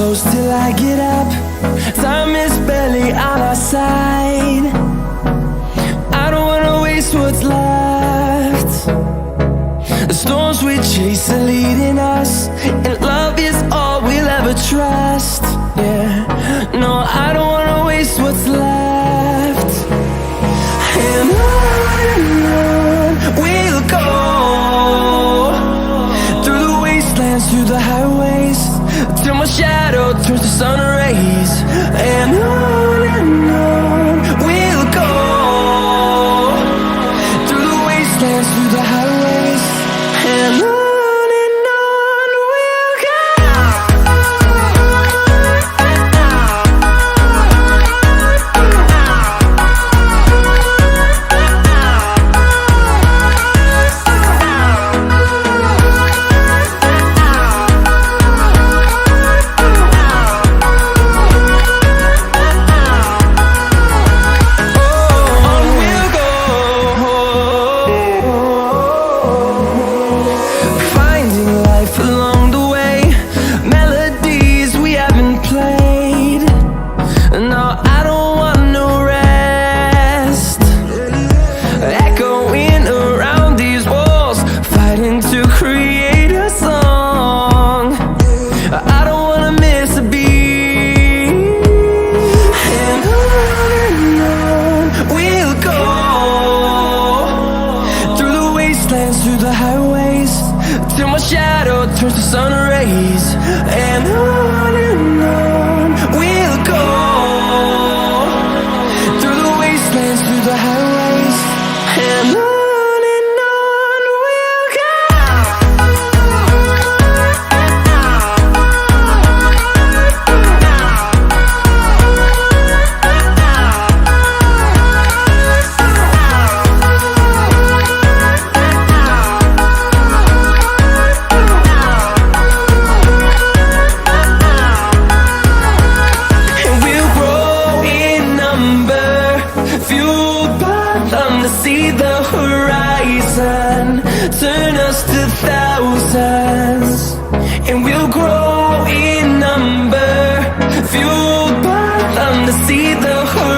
close till I get up. Time is barely on our side. I don't wanna waste what's left. The storms we chase are leading us, and love is all we'll ever trust. Yeah, no, I don't wanna waste what's left. And on we'll go, through the wastelands, through the highways, till my shadow turns to sun rays. And on we'll go, through the wastelands, through the highways, and on we'll go. Along the way, melodies we haven't played. No, I don't want no rest. Echoing around these walls, fighting to create a song. I don't wanna miss a beat. And on we'll go, through the wastelands, through the highways, till my shadow turns to sun rays. And on we'll go, through the wastelands, through the highways, and on we'll go. Fueled by them to see the horizon, turn us to thousands, and we'll grow in number. Fueled by them to see the horizon.